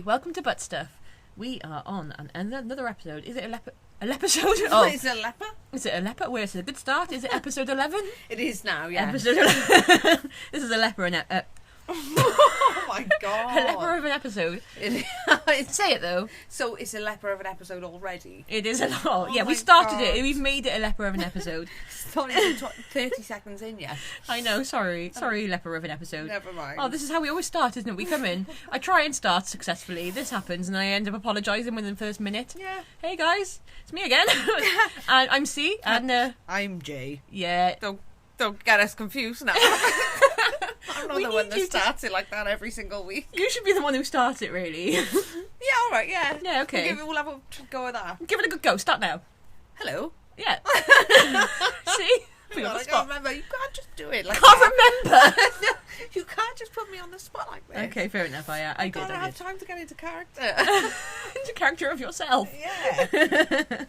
Welcome to ButtStuff. We are on another episode. Is it a leper-sode? Oh, is it a leper? Is it a leper? Where is it a good start? Is it episode 11? It is now, yeah. Episode 11. This is a leper and oh my god. A leper of an episode. Say it though. So it's a leper of an episode already? It is a lot. Oh, yeah, we started it. We've made it a leper of an episode. It's not even 30 seconds in yet. I know, sorry, leper of an episode. Never mind. Oh, this is how we always start, isn't it? We come in, I try and start successfully, this happens, and I end up apologising within the first minute. Yeah. Hey guys, it's me again. And I'm C, and I'm J. Yeah. Don't get us confused now. I'm not the one that starts it like that every single week. You should be the one who starts it, really. Yeah, alright, yeah. Yeah, okay. We'll have a go at that. Give it a good go. Start now. Hello. Yeah. See? God, I can't remember. You can't just do it like can't that. Remember. You can't just put me on the spot like this. Okay, fair enough. I did. I have time to get into character. Into character of yourself. Yeah.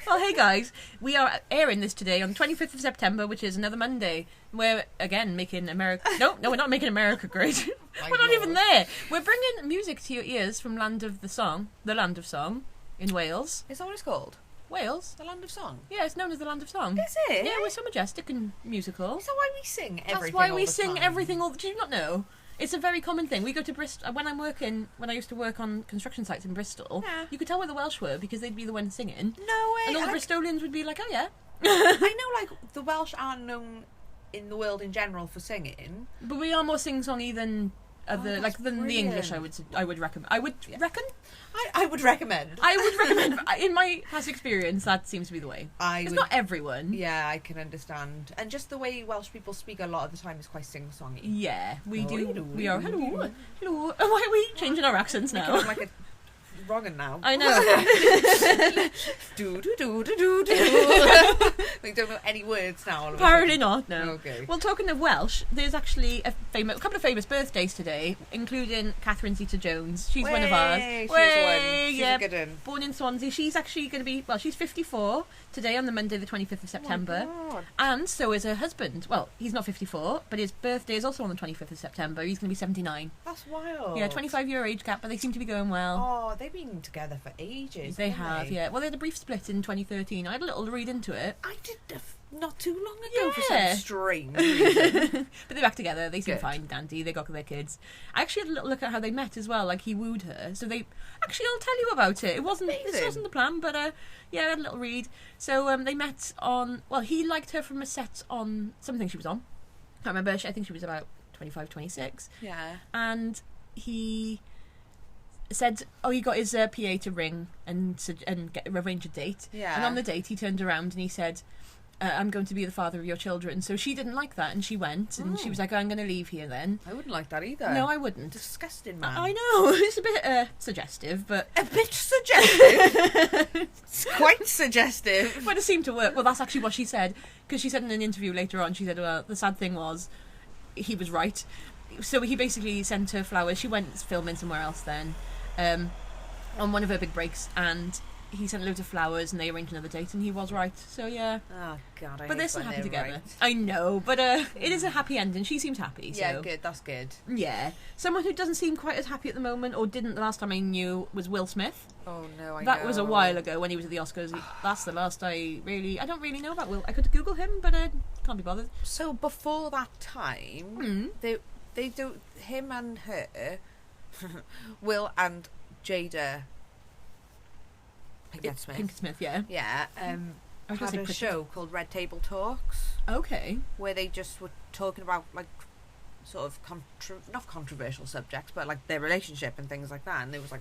Well, hey guys, we are airing this today on 25th of September, which is another Monday. We're again making America. No, we're not making America great. We're not even there. We're bringing music to your ears from the land of song in Wales. Is that what it's called? Wales, the land of song. Yeah, it's known as the land of song. Is it? Yeah, we're so majestic and musical. Is that why we sing everything? That's why we sing time? Everything all. Do you not know? It's a very common thing. We go to Bristol when I used to work on construction sites in Bristol. Yeah. You could tell where the Welsh were because they'd be the ones singing. No way. And all the Bristolians would be like, "Oh yeah." I know, like the Welsh aren't known in the world in general for singing, but we are more sing-songy than than the English. I would recommend. I would recommend. In my past experience, that seems to be the way. It's not everyone. Yeah, I can understand. And just the way Welsh people speak a lot of the time is quite sing-songy. Yeah, we do. We are. Hello. Why are we changing our accents now? Because I'm like a wrongin' now. I know. do. We don't know any words now. Apparently not. No. Okay. Well, talking of Welsh, there's actually a couple of famous birthdays today, including Catherine Zeta Jones. She's one of ours. She's a good one. Born in Swansea. She's actually going to be she's 54 today on the Monday, the 25th of September. Oh my God. And so is her husband. Well, he's not 54, but his birthday is also on the 25th of September. He's going to be 79. That's wild. Yeah, 25-year age gap, but they seem to be going well. Oh, they've been together for ages. They have, yeah. Well, they had a brief split in 2013. I had a little read into it. I did not too long ago for some strange reason. But they're back together. They seem fine, dandy. They got their kids. I actually had a little look at how they met as well. Like, he wooed her. So I'll tell you about it. This wasn't the plan, but yeah, I had a little read. So they met on... Well, he liked her from a set on something she was on. I can't remember. I think she was about 25, 26. Yeah. And he said, he got his PA to ring and arrange a date. Yeah. And on the date, he turned around and he said, I'm going to be the father of your children. So she didn't like that, and she went, and she was like, I'm going to leave here then. I wouldn't like that either. No, I wouldn't. Disgusting, man. I know. It's a bit suggestive, but... A bit suggestive? It's quite suggestive. But it seemed to work. Well, that's actually what she said, because she said in an interview later on, she said, well, the sad thing was, he was right. So he basically sent her flowers. She went filming somewhere else then, on one of her big breaks, and he sent loads of flowers, and they arranged another date, and he was right. So yeah. Oh God, but they're still happy together. Right. I know, but it is a happy ending. She seems happy. So. Yeah, good. That's good. Yeah, someone who doesn't seem quite as happy at the moment, or didn't the last time I knew, was Will Smith. Oh no, That was a while ago when he was at the Oscars. That's the last I don't really know about Will. I could Google him, but I can't be bothered. So before that time, they do him and her, Will and Jada. Pinkett Smith. Pinkett Smith, yeah. Yeah. had a show called Red Table Talks. Okay. Where they just were talking about, like, sort of not controversial subjects, but like their relationship and things like that. And there was like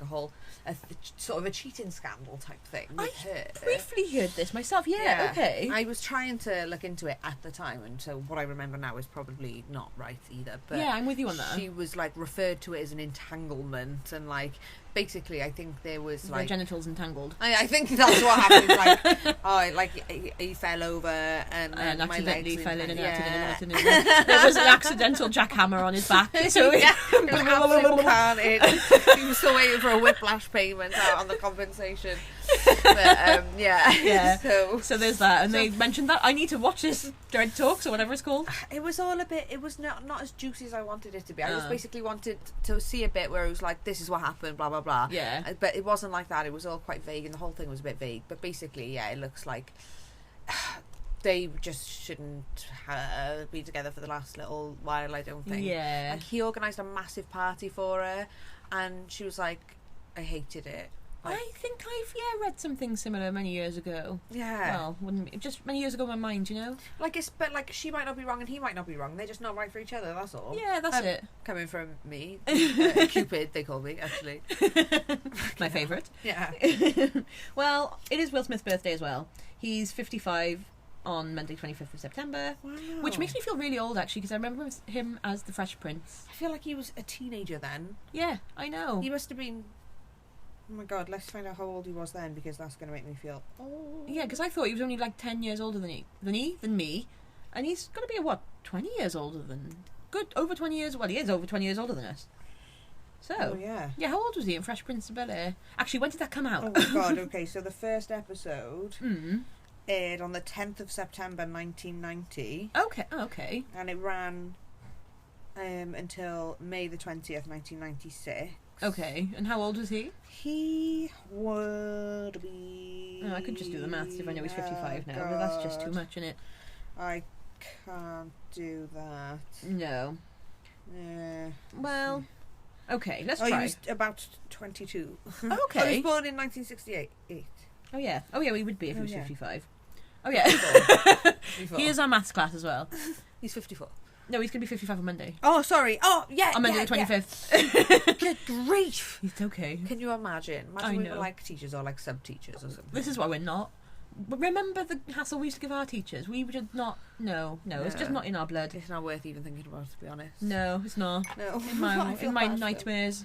sort of a cheating scandal type thing with her. Briefly heard this myself. Yeah, okay. I was trying to look into it at the time, and so what I remember now is probably not right either. But yeah, I'm with you on that. She was like referred to it as an entanglement, and like basically, I think there was like their genitals entangled. I think that's what happened. He fell over and accidentally fell in and out and there was an accidental jackhammer on his back. So he was still waiting for a whiplash payment out on the compensation. But So there's that, and they mentioned that I need to watch this Dread Talks or whatever it's called. It was all a bit. It was not as juicy as I wanted it to be. I just basically wanted to see a bit where it was like, this is what happened, blah blah blah. Yeah. But it wasn't like that. It was all quite vague, and the whole thing was a bit vague. But basically, yeah, it looks like they just shouldn't be together for the last little while. I don't think. Yeah. Like, he organised a massive party for her, and she was like, I hated it. Like, I think I've read something similar many years ago. Yeah. Well, just many years ago in my mind, you know. But she might not be wrong and he might not be wrong. They're just not right for each other. That's all. Yeah, that's it. Coming from me, Cupid, they call me actually. My favourite. Yeah. Well, it is Will Smith's birthday as well. He's 55 on Monday, 25th of September. Wow. Which makes me feel really old, actually, because I remember him as the Fresh Prince. I feel like he was a teenager then. Yeah, I know. He must have been. Oh my god, let's find out how old he was then, because that's going to make me feel old. Yeah, because I thought he was only like 10 years older than me. And he's got to be, 20 years older than... over 20 years... Well, he is over 20 years older than us. So... Oh, yeah. Yeah, how old was he in Fresh Prince of Bel-Air? Actually, when did that come out? Oh my god, okay, so the first episode aired on the 10th of September 1990. Okay. And it ran until May the 20th, 1996. Okay, and how old was he? He would be... Oh, I could just do the maths if I know he's 55 now, but that's just too much, isn't it? I can't do that. No. Well, okay, let's try. He was about 22. Okay. He was born in 1968. Oh, yeah, we would be if he was 55. Oh, yeah. 54. He is our maths class as well. He's 54. No, he's going to be 55 on Monday. Oh, sorry. Oh, yeah. On Monday the 25th. Good grief. It's okay. Can you imagine? Imagine we were like teachers or like sub-teachers or something. This is why we're not. But remember the hassle we used to give our teachers? We would not... No, it's just not in our blood. It's not worth even thinking about, to be honest. No, it's not. No. In my nightmares.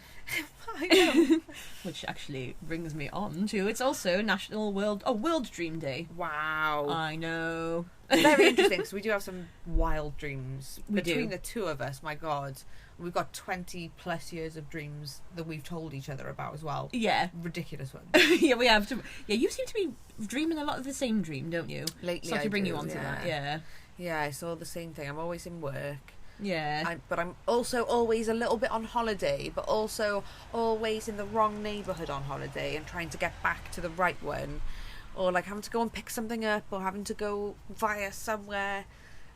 I know. Which actually brings me on to... It's also World Dream Day. Wow. I know. Very interesting, because we do have some wild dreams. Between the two of us, my God. We've got 20 plus years of dreams that we've told each other about as well. Yeah. Ridiculous ones. Yeah, we have. Yeah, you seem to be dreaming a lot of the same dream, don't you? Lately, so I bring you on to that, yeah. Yeah, I saw the same thing. I'm always in work. Yeah. But I'm also always a little bit on holiday, but also always in the wrong neighbourhood on holiday and trying to get back to the right one. Or like having to go and pick something up or having to go via somewhere.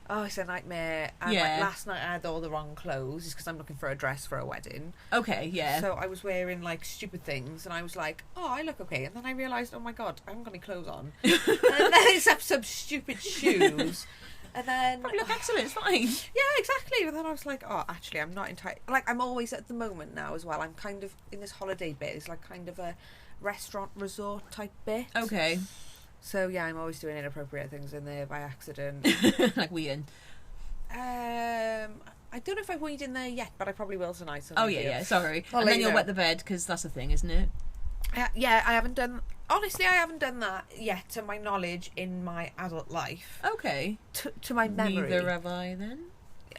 Oh, it's a nightmare. And like last night I had all the wrong clothes because I'm looking for a dress for a wedding. Okay, yeah. So I was wearing like stupid things and I was like, oh, I look okay. And then I realised, oh my God, I haven't got any clothes on. And then except some stupid shoes. And then... Probably look excellent, it's fine. Yeah, exactly. But then I was like, oh, actually, I'm not entirely... Like, I'm always at the moment now as well. I'm kind of in this holiday bit. It's like kind of a restaurant resort type bit. Okay. So, yeah, I'm always doing inappropriate things in there by accident. Like weeing. I don't know if I've weed in there yet, but I probably will tonight. So yeah, sorry. And then you'll wet the bed, because that's the thing, isn't it? Yeah, I haven't done... Honestly, I haven't done that yet, to my knowledge, in my adult life. Okay. To my memory. Neither have I, then.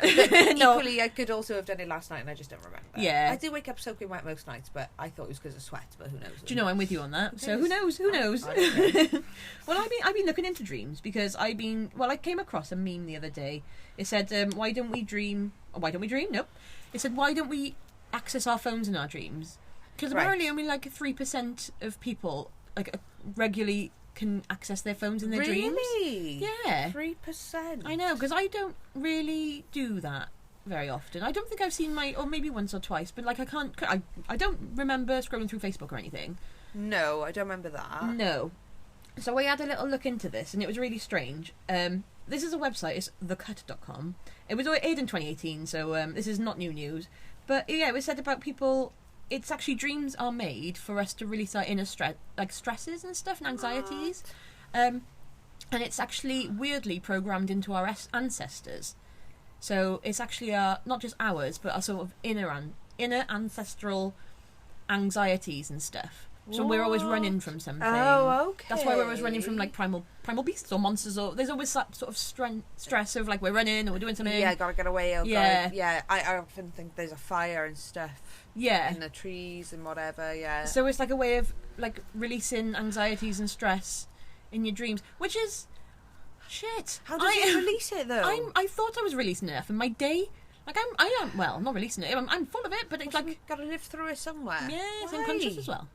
Equally, I could also have done it last night and I just don't remember. Yeah. I do wake up soaking wet most nights, but I thought it was because of sweat, but who knows? Do you know, I'm with you on that. So who knows? Well, I've been looking into dreams because I came across a meme the other day. It said, why don't we dream? Nope. It said, why don't we access our phones in our dreams? Because apparently only like 3% of people regularly can access their phones in their dreams. Really? Yeah. 3%. I know, because I don't really do that very often. I don't think I've seen or maybe once or twice, but like I don't remember scrolling through Facebook or anything. No, I don't remember that. No. So I had a little look into this, and it was really strange. This is a website, it's thecut.com. It was aired in 2018, so this is not new news. But yeah, it was said about people, it's actually dreams are made for us to release our inner stresses and stuff, and anxieties. And it's actually weirdly programmed into our ancestors. So it's actually not just ours, but our sort of inner ancestral anxieties and stuff. So we're always running from something. Oh, okay. That's why we're always running from like primal beasts or monsters, or there's always that sort of stress of like we're running or we're doing something. Yeah, gotta get away. Yeah. I often think there's a fire and stuff. Yeah. In the trees and whatever. Yeah. So it's like a way of like releasing anxieties and stress in your dreams, which is shit. How do you release it though? I thought I was releasing it, and my day. Like I'm not releasing it. I'm full of it, but it's like gotta live through it somewhere. Yeah, it's unconscious as well.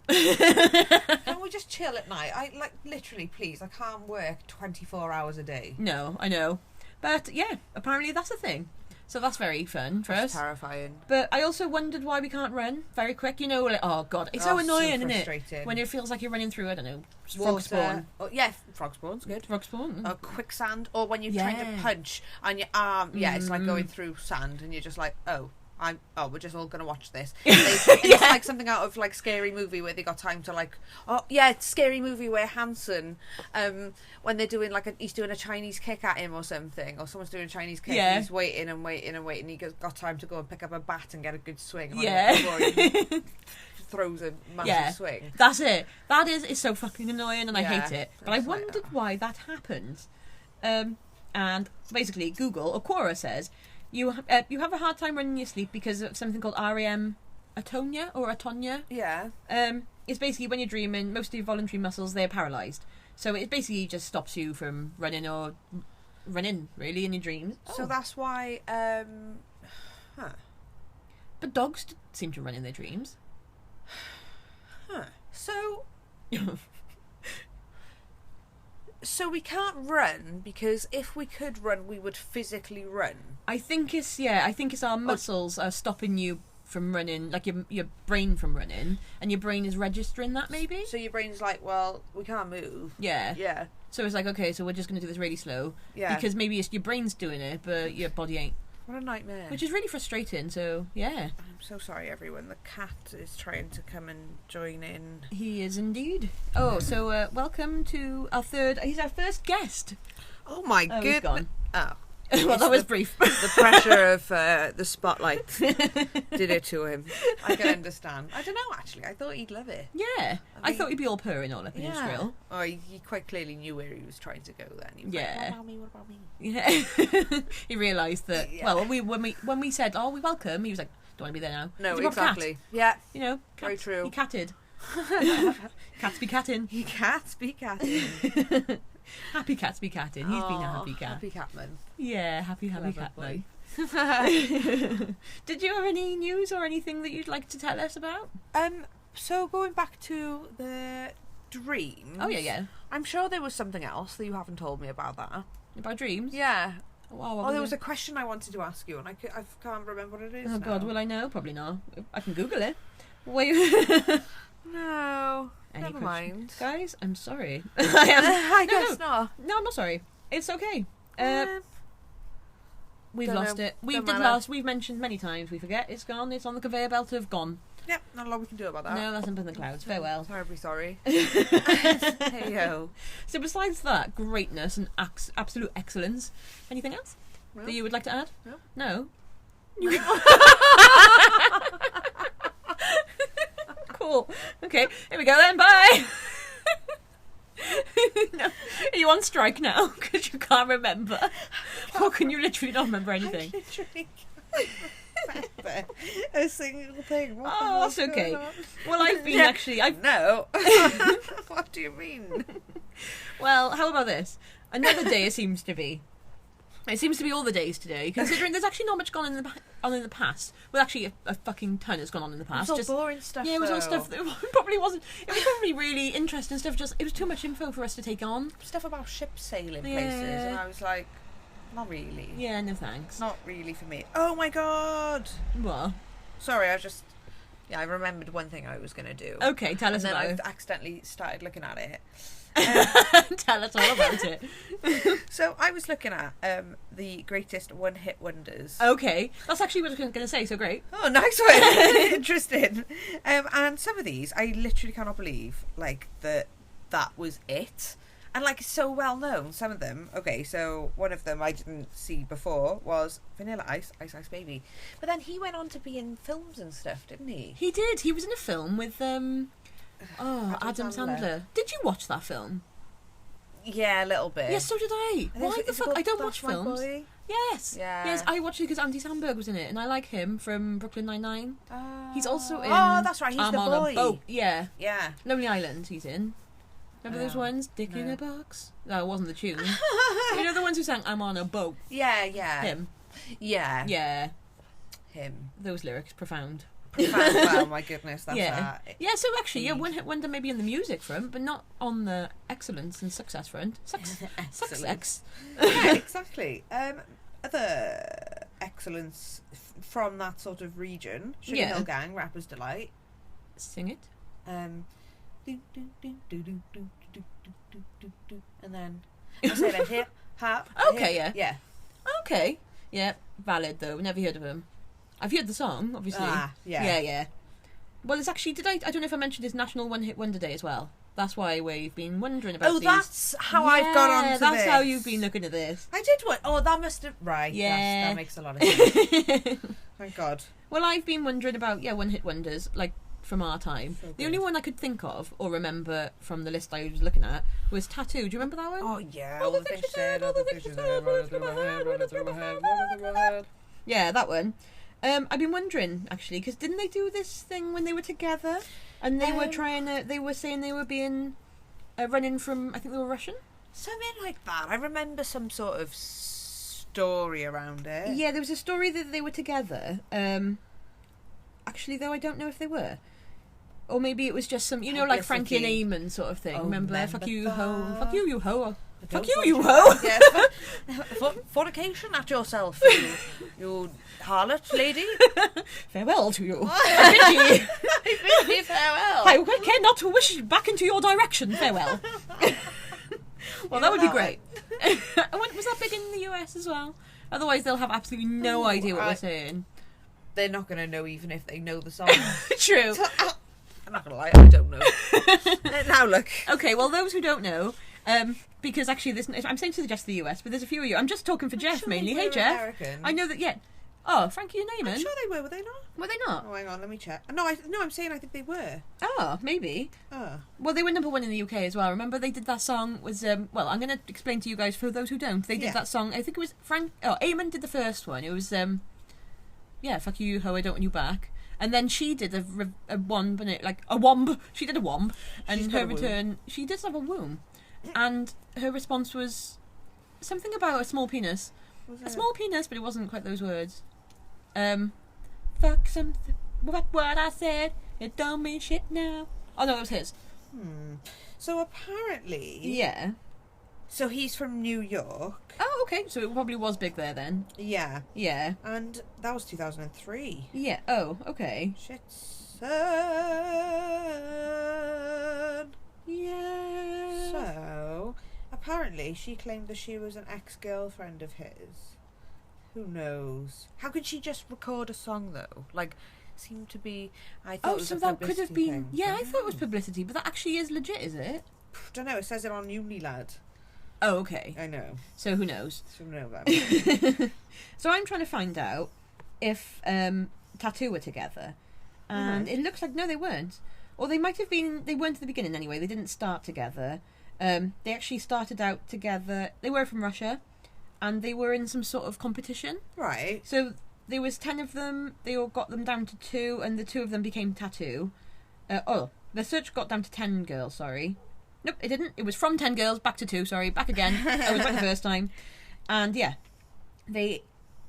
Can we just chill at night? Literally, please. I can't work 24 hours a day. No, I know, but yeah, apparently that's a thing. So that's very fun for us. Terrifying. But I also wondered why we can't run very quick. You know, like, oh god, it's so annoying, isn't it? When it feels like you're running through, I don't know, frog spawn. Oh, yeah, frog spawn's good. Frog spawn. Or quicksand, or when you're trying to punch and your arm. Yeah, it's like going through sand, and you're just like, we're just all gonna watch this. It's like something out of like Scary Movie where they got time to like. Oh yeah, it's Scary Movie where Hanson, when they're doing he's doing a Chinese kick at him or something, or someone's doing a Chinese kick. Yeah. He's waiting and waiting and waiting. He got time to go and pick up a bat and get a good swing. Before he throws a massive swing. That's it. That is so fucking annoying, and I hate it. But I wondered why that happened. And basically, Google or Quora says. You have a hard time running in your sleep because of something called REM atonia. Yeah. It's basically when you're dreaming, most of your voluntary muscles, they're paralysed. So it basically just stops you from running really in your dreams. So that's why. But dogs seem to run in their dreams. So. So we can't run because if we could run, we would physically run. I think it's our muscles are stopping you from running, like your brain from running, and your brain is registering that maybe. So your brain's like, well, we can't move. Yeah. Yeah. So it's like, okay, so we're just going to do this really slow. Yeah. Because maybe it's your brain's doing it, but your body ain't. What a nightmare. Which is really frustrating, so, yeah. I'm so sorry, everyone. The cat is trying to come and join in. He is indeed. Oh, so welcome to our he's our first guest. Oh my goodness. He's gone. Oh. Well, that was brief. The pressure of the spotlight did it to him. I can understand. I don't know, actually. I thought he'd love it. Yeah. I thought he'd be all purring all up in his grill. Oh, he quite clearly knew where he was trying to go then. He was like, what about me? Yeah. He realised that, well, when we said, oh, we welcome, he was like, don't want to be there now. No, exactly. Yeah. You know, very true. He catted. Cats be catting. Cats be catting. Happy cats be catting. He's been a happy cat. Happy catman. Yeah, happy catman. Did you have any news or anything that you'd like to tell us about? So going back to the dreams. Oh yeah. I'm sure there was something else that you haven't told me about that. About dreams? Yeah. Wow, there was a question I wanted to ask you, and I can't remember what it is. Oh now. God, will I know? Probably not. I can Google it. Wait. No. Never mind. Guys, I'm sorry. I guess not. No, I'm not sorry. It's okay. We've lost it. We've mentioned many times. We forget. It's gone. It's on the conveyor belt of gone. Yep, not a lot we can do about that. No, that's up in the clouds. Farewell. Terribly sorry. Hey-yo. So besides that, greatness and absolute excellence, anything else that you would like to add? No? Cool. Okay, here we go then. Bye. No. Are you on strike now because you can't remember? Or can you literally not remember anything? I literally can't remember a single thing. Oh, that's okay. Well, I've been No. What do you mean? Well, how about this? Another day it seems to be. It seems to be all the days today, considering there's actually not much gone on in the past. Well, actually, a fucking ton has gone on in the past. It was all boring stuff. Yeah, it was all stuff that probably wasn't. It was probably really interesting stuff. Just it was too much info for us to take on. Stuff about ships sailing places, and I was like, not really. Yeah, no thanks. Not really for me. Oh my God! What? Sorry, I just. Yeah, I remembered one thing I was going to do. Okay, tell us about it. And then I accidentally started looking at it. Tell us all about it. So I was looking at the greatest one-hit wonders. Okay, that's actually what I was going to say, so great. Oh, nice one. Interesting. And some of these, I literally cannot believe, like, that was it. And, like, it's so well known, some of them. Okay, so one of them I didn't see before was Vanilla Ice, Ice Ice Baby. But then he went on to be in films and stuff, didn't he? He did. He was in a film with, Adam Sandler. Did you watch that film? Yeah, a little bit. Yes, so did I. Why the fuck? I don't watch films. Boy? Yes. Yeah. Yes, I watched it because Andy Samberg was in it, and I like him from Brooklyn Nine-Nine. He's also in... Oh, that's right, he's I'm the on boy. a Boat. Yeah. Yeah. Lonely Island, he's in. Remember those ones? Dick in a box? No, it wasn't the tune. You know the ones who sang I'm on a boat? Yeah, yeah. Him. Yeah. Yeah. Him. Those lyrics, profound. Wow, my goodness, that's yeah. Yeah, so actually, yeah, One Hit Wonder maybe on the music front, but not on the excellence and success front. Success. Yeah, exactly. Other excellence from that sort of region. Sugar Hill Gang, Rapper's Delight. Sing it. And then I say that hip hop. Okay, hip, yeah. Okay. Yeah, valid though. Never heard of him. I've heard the song, obviously. Yeah. Well, it's actually, I don't know if I mentioned his National One Hit Wonder Day as well. That's why we've been wondering about these. That's how I've got onto that's this. how you've been looking at this. I did what? Oh, that must have... Right, yeah. That makes a lot of sense. Thank God. Well, I've been wondering about, One Hit Wonders, like, from our time. So the only one I could think of, or remember from the list I was looking at, was Tattoo. Do you remember that one? Oh, yeah. All the things you said, all the things you said, running through my head. Yeah, that one. I've been wondering, actually, because didn't they do this thing when they were together? And they were trying to... They were saying they were being... running from... I think they were Russian? Something like that. I remember some sort of story around it. Yeah, there was a story that they were together. Actually, though, I don't know if they were. Or maybe it was just some... You know, like Frankie and Eamon sort of thing. Oh, remember? Fuck you, ho. Fuck you, you ho. Fuck Don't you, you ho. Yes. Fornication at yourself, you harlot lady. Farewell to you. I bid you. Farewell. I would care not to wish back into your direction. Farewell. Well, that would be great. Was that big in the US as well? Otherwise, they'll have absolutely no idea what we're saying. They're not going to know even if they know the song. True. I'm not going to lie, I don't know. Now look. Okay, well, those who don't know... because actually, I'm saying to just the US, but there's a few of you. I'm just talking for Jeff mainly. Hey, Jeff. American. I know that. Yeah. Oh, Frankie and Eamon. I'm sure they were they not? Were they not? Oh, hang on, let me check. No, I'm saying I think they were. Oh, maybe. Oh. Well, they were number one in the UK as well. Remember, they did that song. Was well, I'm going to explain to you guys for those who don't. They did that song. I think it was Eamon did the first one. It was fuck you, ho, I don't want you back. And then she did a womb, like a womb. She did a womb, and her return, she did have a womb. And her response was something about a small penis. A small penis, but it wasn't quite those words. Fuck something. What I said? It don't mean shit now. Oh no, it was his. So apparently... Yeah. So he's from New York. Oh, okay. So it probably was big there then. Yeah. Yeah. And that was 2003. Yeah. Oh, okay. Shit, son. Yeah. So, apparently she claimed that she was an ex-girlfriend of his. Who knows? How could she just record a song, though? Like, seemed to be... I thought it was so a that could have been... thing. Yeah, I thought it was publicity, but that actually is legit, is it? Don't know, it says it on Unilad. Oh, okay. I know. So who knows? So know about it. So I'm trying to find out if Tattoo were together. And it looks like, no, they weren't. Or they might have been... They weren't at the beginning anyway. They didn't start together. They actually started out together. They were from Russia. And they were in some sort of competition. Right. So there was 10 of them. They all got them down to 2. And the 2 of them became Tattoo. The search got down to 10 girls, sorry. Nope, it didn't. It was from 10 girls back to 2, sorry. Back again. That was right the first time. And yeah. They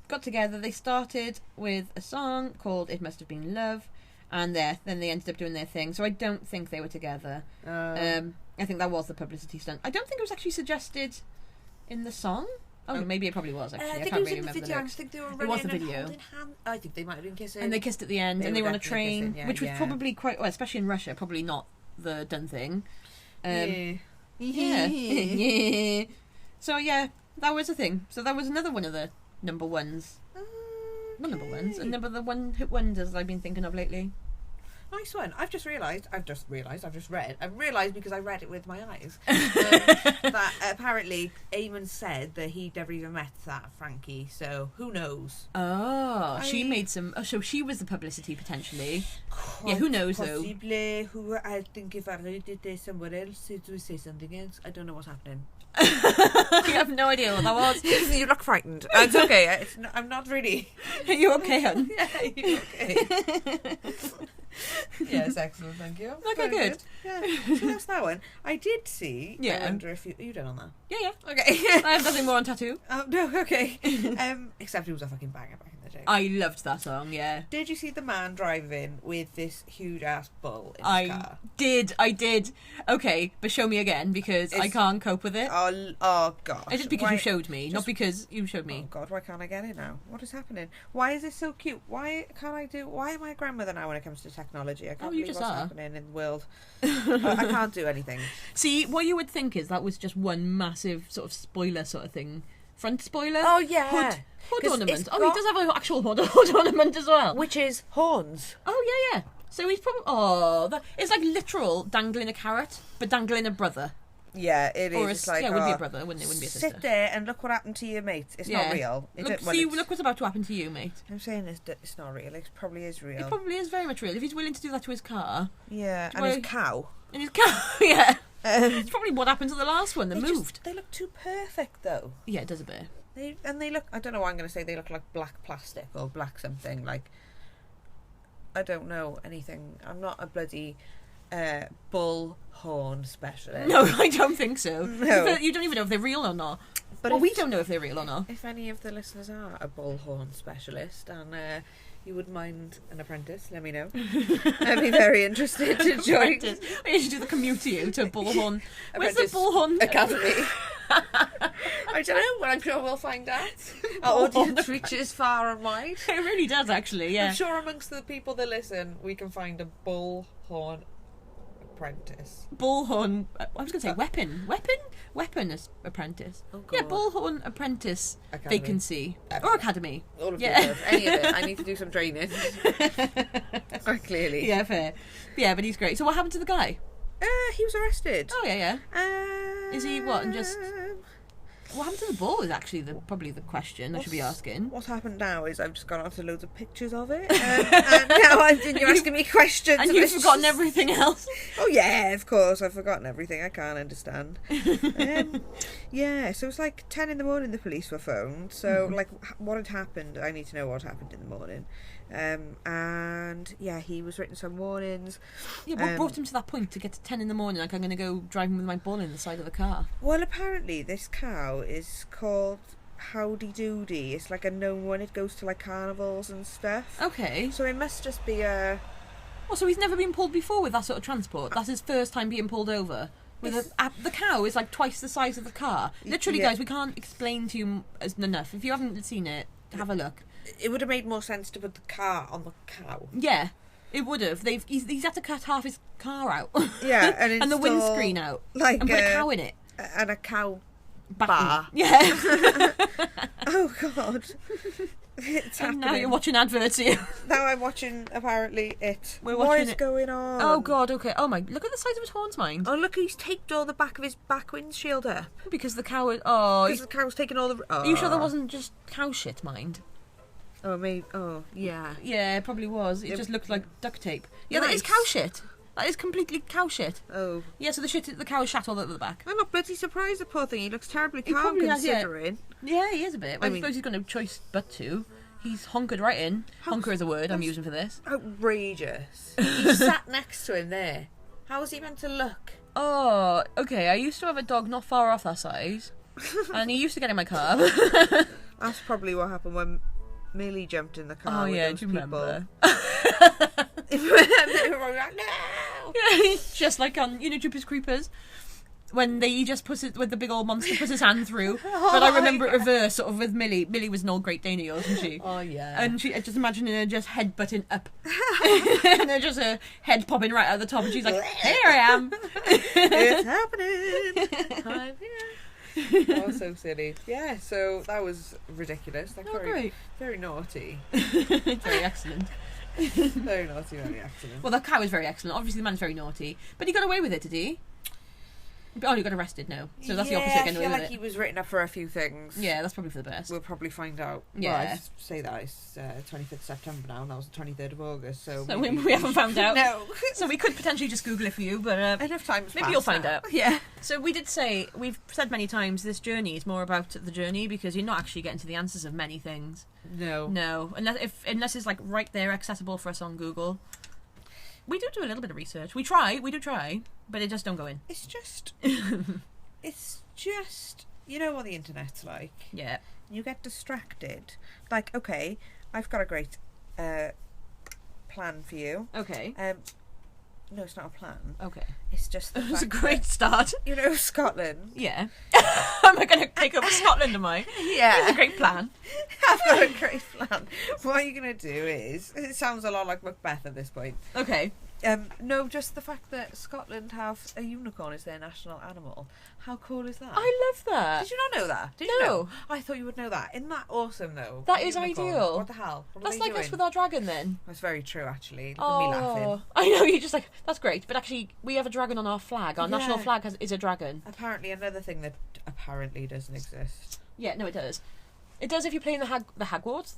got together. They started with a song called It Must Have Been Love. And then they ended up doing their thing. So I don't think they were together. I think that was the publicity stunt. I don't think it was actually suggested in the song. Oh, maybe it probably was, actually. I think can't it was really in the remember video. the I lyrics. think they were It running was the and video. holding hands. I think they might have been kissing. And they kissed at the end, and they were on a train, kissing, which was probably quite, well, especially in Russia, probably not the done thing. Yeah. So, yeah, that was a thing. So that was another one of the number ones. Not number ones, and number the one-hit wonders I've been thinking of lately. Nice one. I've realised because I read it with my eyes, that apparently Eamon said that he'd never even met that Frankie, so who knows? Oh, she made some... Oh, so she was the publicity, potentially. Yeah, who knows, though? Possibly. Who, I think if I read it somewhere else, it would say something else. I don't know what's happening. You have no idea what that was? You look frightened. It's okay. I'm not really... Are you okay, hon? Yeah, you okay? Yes, excellent, thank you. Okay, good. Yeah, so that's that one. I did see. Yeah. I wonder if you done on that. Yeah. Okay. I have nothing more on Tattoo. Oh no, okay. Except it was a fucking banger back in the day. I loved that song. Yeah. Did you see the man driving with this huge ass bull in his car? I did. Okay, but show me again because I can't cope with it. Oh gosh. It's just because you showed me, not because you showed me. Oh god, why can't I get it now? What is happening? Why is this so cute? Why am I a grandmother now when it comes to technology? I can't believe what's happening in the world. I can't do anything. See, what you would think is that was just one massive sort of spoiler sort of thing. Front spoiler? Oh yeah. Hood ornament. Oh, he does have an actual hood ornament as well. Which is horns. Oh yeah. So he's probably... it's like literal dangling a carrot, but dangling a brother. Yeah, it is. Or it's like, it would be a brother, wouldn't it? Wouldn't be a sister. Sit there and look what happened to your mate. It's not real. Look what's about to happen to you, mate. I'm saying it's not real. It probably is real. It probably is very much real. If he's willing to do that to his car. Yeah, and his cow. And his cow, yeah. It's probably what happened to the last one that moved. They look too perfect, though. Yeah, it does a bit. They look... I don't know what I'm going to say. They look like black plastic or black something. Like... I don't know anything. I'm not a bloody... bull horn specialist. No, I don't think so. No. You don't even know if they're real or not. But we don't know if they're real or not. If any of the listeners are a bull horn specialist and you would mind an apprentice, let me know. I'd be very interested to join. We should do the commute to you to Bullhorn. Where's the Bullhorn Academy? I don't know, but I'm sure we'll find out. Our audience reaches far and wide. It really does, actually, yeah. I'm sure amongst the people that listen, we can find a bullhorn apprentice. Bullhorn... I was going to say weapon. Weapon apprentice. Oh, yeah, bullhorn apprentice Academy. Vacancy. Or academy. All of the above. Any of it. I need to do some training. Quite clearly. Yeah, fair. Yeah, but he's great. So what happened to the guy? He was arrested. Oh, yeah. Is he what? And just... What happened to the ball is actually probably the question I should be asking. What's happened now is I've just gone onto loads of pictures of it, and now you're asking me questions. And you've forgotten everything else. Oh yeah, of course, I've forgotten everything. I can't understand. Yeah, so it's like 10 in the morning the police were phoned. So like what had happened, I need to know what happened in the morning. And yeah, he was written some warnings. Yeah, what brought him to that point to get to 10 in the morning? Like, I'm going to go driving with my ball in the side of the car. Well, apparently this cow is called Howdy Doody. It's like a known one. It goes to like carnivals and stuff. Okay. So it must just be a... Well, so he's never been pulled before with that sort of transport? That's his first time being pulled over? With the cow is like twice the size of the car. Literally, guys, we can't explain to you enough. If you haven't seen it, have a look. It would have made more sense to put the car on the cow. Yeah, it would have. He's had to cut half his car out. Yeah, and and the windscreen out. Like and put a cow in it. And a cow bar. Yeah. Oh, God. It's happening. Now you're watching adverts here. Now I'm watching, apparently, it. We're what watching is it. going on? Oh, God, okay. Oh, my. Look at the size of his horns, mind. Oh, look, he's taped all the back of his back windshield up. Because the cow... Oh, because the cow's taking all the... Oh. Are you sure that wasn't just cow shit, mind? Oh, maybe... Oh, yeah. Yeah, it probably was. It just looked like duct tape. Yeah, Nice. that is cow shit. That is completely cow shit. Oh. Yeah, so the cow is shat all over the back. I'm not bloody surprised, the poor thing. He looks terribly calm probably has, considering. Yeah, he is a bit. Well, I mean- suppose he's got no choice but to. He's honkered right in. Honker is a word I'm using for this. Outrageous. He sat next to him there. How was he meant to look? Oh, okay. I used to have a dog not far off that size. And he used to get in my car. That's probably what happened when Millie jumped in the car. Oh, with yeah, those do you remember? They were like, no! Yeah, just like on, Jeepers Creepers. when he just puts it, with the big old monster puts his hand through. But I remember it reverse, sort of with Millie. Millie was an old Great Dane of yours, wasn't she? Oh, yeah. And she, just imagining her just headbutting up. And then just her head popping right out the top, and she's like, here I am. It's happening. I'm here. Oh, so silly. Yeah, so that was ridiculous. Like, Great. Very naughty. Very excellent. Very naughty, very excellent. Well, the cow was very excellent. Obviously, the man's very naughty. But he got away with it, did he? Oh, he got arrested now. So that's the opposite of getting away I feel with like it. he was written up for a few things. Yeah, that's probably for the best. We'll probably find out. Yeah. Well, I just say that it's 25th September now, and that was the 23rd of August, so we haven't found out. No. So we could potentially just Google it for you, but enough time. maybe you'll find out. Yeah. So we've said many times, this journey is more about the journey, because you're not actually getting to the answers of many things. No. Unless it's like right there accessible for us on Google. We do a little bit of research. We do try, but it just don't go in. It's just, you know what the internet's like. Yeah. You get distracted. Like, okay, I've got a great plan for you. Okay. No, it's not a plan. Okay. It's just the It was a fact great that, start. you know, Scotland. Yeah. Am I going to take over Scotland, am I? Yeah. It's a great plan. I've got a great plan. What you're going to do is, it sounds a lot like Macbeth at this point. Okay. No, just the fact that Scotland have a unicorn as their national animal. How cool is that? I love that. Did you not know that? Did No. you know? I thought you would know that. Isn't that awesome, though? That A is unicorn. ideal. What the hell? What are That's they like doing? us with our dragon, then. That's very true, actually. Look at me laughing. I know, you're just like, that's great. But actually, we have a dragon on our flag. Our national Yeah. flag is a dragon. Apparently, another thing that apparently doesn't exist. Yeah, no, it does. It does if you play in the Hogwarts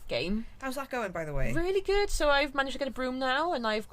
game. How's that going, by the way? Really good. So I've managed to get a broom now, and I've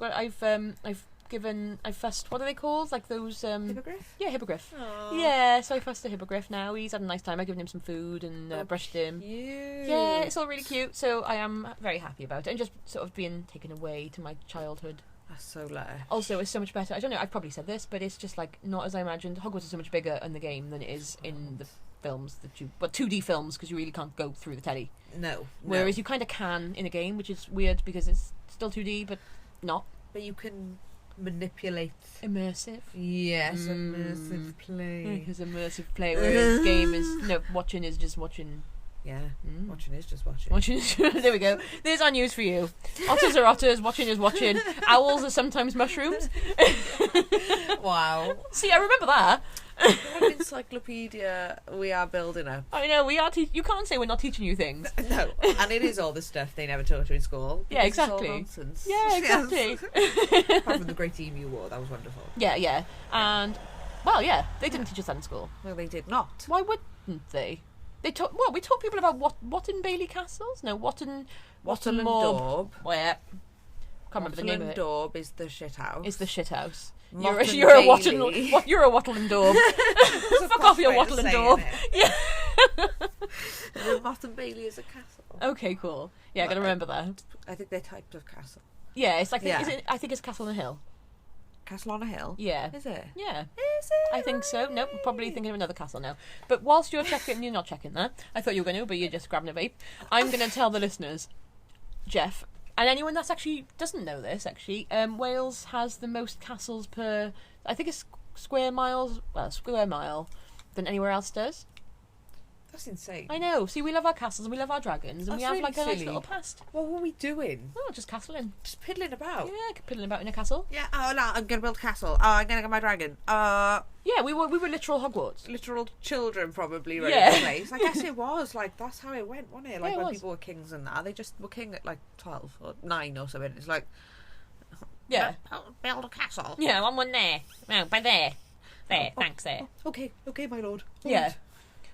fussed. What are they called? Like those. Hippogriff? Yeah, hippogriff. Aww. Yeah, so I fussed a hippogriff now. He's had a nice time. I've given him some food and brushed him. Cute. Yeah, it's all really cute. So I am very happy about it, and just sort of being taken away to my childhood. That's so lush. Also, it's so much better. I don't know, I've probably said this, but it's just like not as I imagined. Hogwarts is so much bigger in the game than it is in the films that 2D films, because you really can't go through the telly. No. Whereas you kind of can in a game, which is weird because it's still 2D, but not. But you can manipulate. Immersive. Yes, immersive play. It's immersive play, whereas game is, watching is just watching. Yeah, watching is just watching. Watching is, there we go. There's our news for you. Otters are otters, watching is watching. Owls are sometimes mushrooms. Wow. See, I remember that. What an encyclopedia we are building up. I know, we are. You can't say we're not teaching you things. No, and it is all the stuff they never taught you in school. Yeah, It's all exactly. nonsense. Yeah, exactly. Apart from the great emu war, that was wonderful. Yeah. And, well, yeah, they didn't teach us that in school. No, they did not. Why wouldn't they? They taught, what? We taught people about Wotton Bailey castles? No, Watton Daub. Well, yeah. Can't remember the name of it. Daub is the shit house. It's the shit house. Motte You're a and Watton. Bailey. You're a Wattle and Daub. Fuck off, your Wattle and Daub. Yeah. And then Motte and Bailey is a castle. Okay, cool. Yeah, I gotta remember that. I think they're types of castle. Yeah, it's like Yeah. I think it's Castle on a Hill. Castle on a hill. Yeah. Is it? Yeah. Is it? I think so. Nope, probably thinking of another castle now. But whilst you're not checking that. I thought you were going to, but you're just grabbing a vape. I'm going to tell the listeners, Jeff, and anyone that's actually doesn't know this, actually, Wales has the most castles per, I think it's square mile, than anywhere else does. That's insane. I know. See, we love our castles and we love our dragons, and That's we have really like a nice silly. little past. What were we doing? Oh, just castling. Just piddling about. Yeah, piddling about in a castle. Yeah. Oh no, I'm gonna build a castle. Oh, I'm gonna get my dragon. Yeah, we were literal Hogwarts. Literal children probably running Yeah. the place. I guess it was like that's how it went, wasn't it? Like Yeah, it when was. people were kings and that, they just were king at like 12 or 9 or something. It's like, Yeah. build a castle. Yeah, one there. No, by there. There, thanks there. Okay, my lord. Yeah.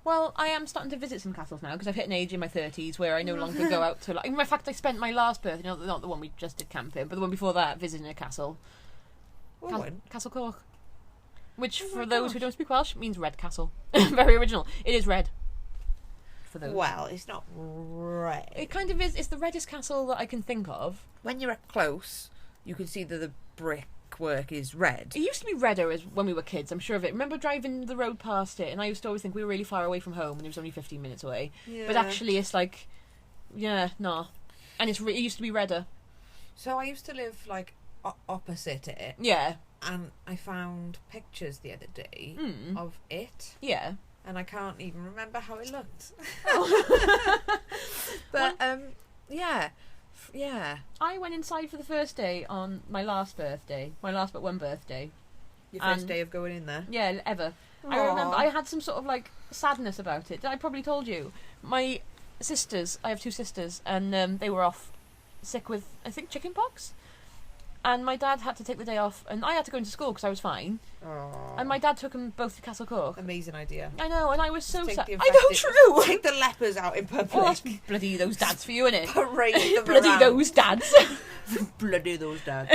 Well, I am starting to visit some castles now because I've hit an age in my 30s where I no longer go out to. In fact, I spent my last birthday, not the one we just did camping, but the one before that, visiting a castle. Castle Cork. Which, for those who don't speak Welsh, means red castle. Very original. It is red. For those. Well, it's not red. It kind of is. It's the reddest castle that I can think of. When you're up close, you can see that the brickwork is red. It used to be redder when we were kids, I'm sure of it. Remember driving the road past it, and I used to always think we were really far away from home, and it was only 15 minutes away. Yeah. But actually, it's like, nah. And it used to be redder. So I used to live like opposite it. Yeah. And I found pictures the other day of it. Yeah. And I can't even remember how it looked. Oh. But, yeah. Yeah. I went inside for the first day on my last birthday. My last but one birthday. Your first day of going in there? Yeah, ever. Aww. I remember I had some sort of, like, sadness about it. I probably told you. My sisters, I have 2 sisters, and they were off sick with, I think, chickenpox. And my dad had to take the day off, and I had to go into school because I was fine. Aww. And my dad took them both to Castle Cork. Amazing idea. I know, and I was so sad. I know, true! Take the lepers out in public. Oh, that's bloody those dads for you, innit? Parade them bloody around. those dads. Bloody those dads.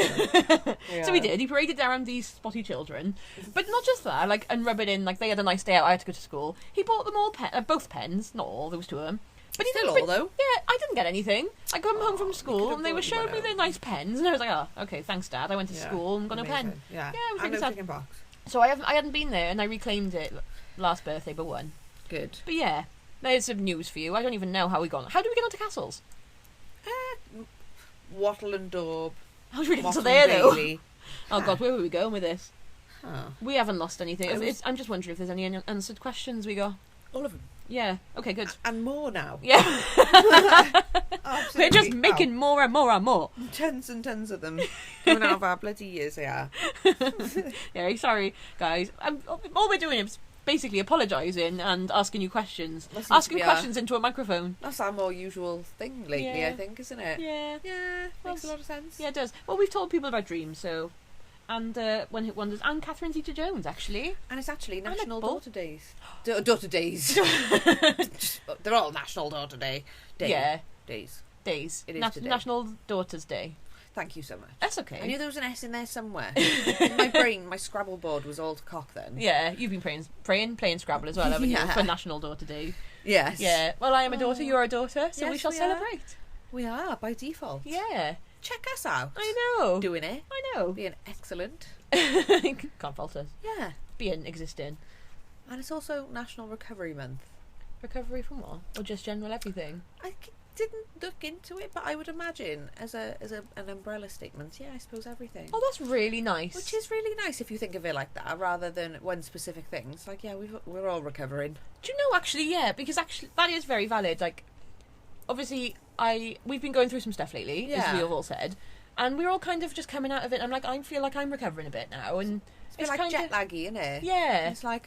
Yeah. So he did. He paraded around these spotty children. But not just that, like, and rub it in, like, they had a nice day out, I had to go to school. He bought them all both pens, not all, there was 2 of them. But he Still didn't all, though? Yeah, I didn't get anything. I come home from school and they were bought you showing one me out. their nice pens, and I was like, oh, okay, thanks, Dad. I went to school and got no pen. Yeah, Yeah, I was and really no sad. chicken pox. So I hadn't been there, and I reclaimed it last birthday, but won. Good. But yeah, there's some news for you. I don't even know how we got. How do we get onto castles? Wattle and Daub. I was reading Moss to and there though. Bailey. Oh God, where were we going with this? Huh. We haven't lost anything. I'm just wondering if there's any unanswered questions we got. All of them. Yeah. Okay. Good. And more now. Yeah. Absolutely. We're just making more and more and more. Tons and tons of them coming out of our bloody ears. They are. Yeah. Sorry, guys. All we're doing is basically apologising and asking you questions. Asking questions into a microphone. That's our more usual thing lately, Yeah. I think, isn't it? Yeah. Yeah, makes a lot of sense. Yeah, it does. Well, we've told people about dreams, so. And When Hit Wonders, and Catherine Zeta Jones, actually. And it's actually like National both. Daughter Days. Daughter Days. They're all National Daughter Day. Yeah. Days. Days. It is today. National Daughters Day. Thank you so much. That's okay. I knew there was an S in there somewhere. In my brain, my Scrabble board was all to cock then. Yeah, you've been playing Scrabble as well, haven't you? Yeah. For National Daughter Day. Yes. Yeah. Well, I am a daughter, you're a daughter, so Yes, we shall we are. celebrate. We are, by default. Yeah. Check us out. I know. Doing it. I know. Being excellent. Can't fault us. Yeah. Being existing. And it's also National Recovery Month. Recovery from what? Or just general everything? Didn't look into it, but I would imagine as an umbrella statement, yeah, I suppose everything. Oh, that's really nice. Which is really nice if you think of it like that, rather than one specific thing. It's like, yeah, we're all recovering. Do you know, actually, yeah, because actually that is very valid. Like, obviously, we've been going through some stuff lately, as we have all said, and we're all kind of just coming out of it. I'm like, I feel like I'm recovering a bit now, and It's like jet laggy, isn't it? Yeah. It's like,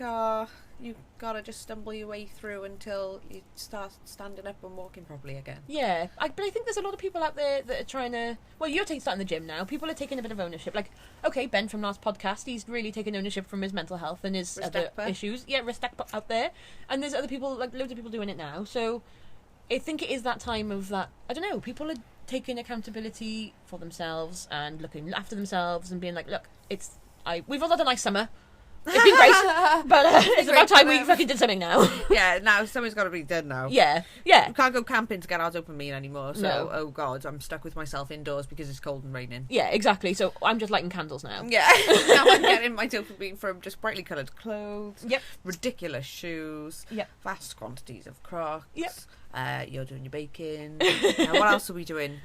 you gotta just stumble your way through until you start standing up and walking properly again. Yeah, but I think there's a lot of people out there that are trying to. Well, you're starting the gym now. People are taking a bit of ownership. Like, okay, Ben from last podcast, he's really taken ownership from his mental health and his other issues. Yeah, respect out there. And there's other people, like loads of people doing it now. So I think it is that time of that. I don't know. People are taking accountability for themselves and looking after themselves and being like, look, we've all had a nice summer. It's been great, but it's about time we fucking did something now. Yeah, now something's got to be done now. Yeah. We can't go camping to get our dopamine anymore, so, No. oh God, I'm stuck with myself indoors because it's cold and raining. Yeah, exactly. So I'm just lighting candles now. Yeah, now I'm getting my dopamine from just brightly coloured clothes, Yep. ridiculous shoes, Yep. vast quantities of Crocs. Yep. You're doing your baking. What else are we doing?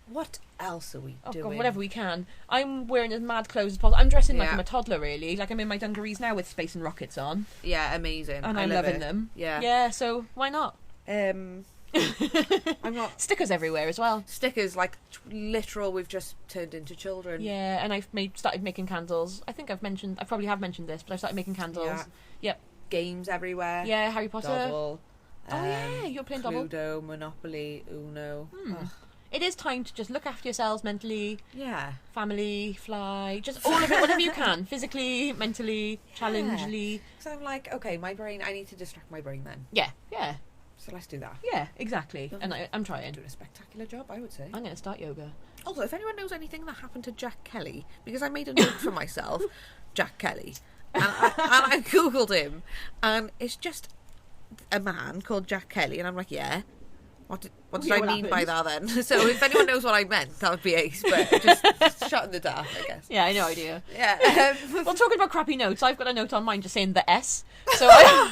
What else are we doing? God, whatever we can. I'm wearing as mad clothes as possible. I'm dressing like I'm a toddler, really. Like, I'm in my dungarees now with Space and Rockets on. Yeah, amazing. And I'm love loving it. them. Yeah. Yeah, so why not? I'm not... Stickers everywhere as well. Stickers, like, literal, we've just turned into children. Yeah, and I've started making candles. I think I probably have mentioned this, but I've started making candles. Yeah. Yep. Games everywhere. Yeah, Harry Potter. Dobble. Oh, yeah, you're playing Dobble. Cluedo, Monopoly, Uno. Ugh. It is time to just look after yourselves mentally. Yeah. Family, fly, just all of it, whatever you can. Physically, mentally, challengely. So I'm like, okay, my brain, I need to distract my brain then. Yeah. So let's do that. Yeah, exactly. And I'm trying. Doing a spectacular job, I would say. I'm going to start yoga. Also, if anyone knows anything that happened to Jack Kelly, because I made a note for myself, Jack Kelly, and I googled him, and it's just a man called Jack Kelly, and I'm like, yeah. What did I mean by that then? So if anyone knows what I meant, that would be ace, but just shot in the dark, I guess. Yeah, I no idea. Yeah. Well, talking about crappy notes, I've got a note on mine just saying the S. So I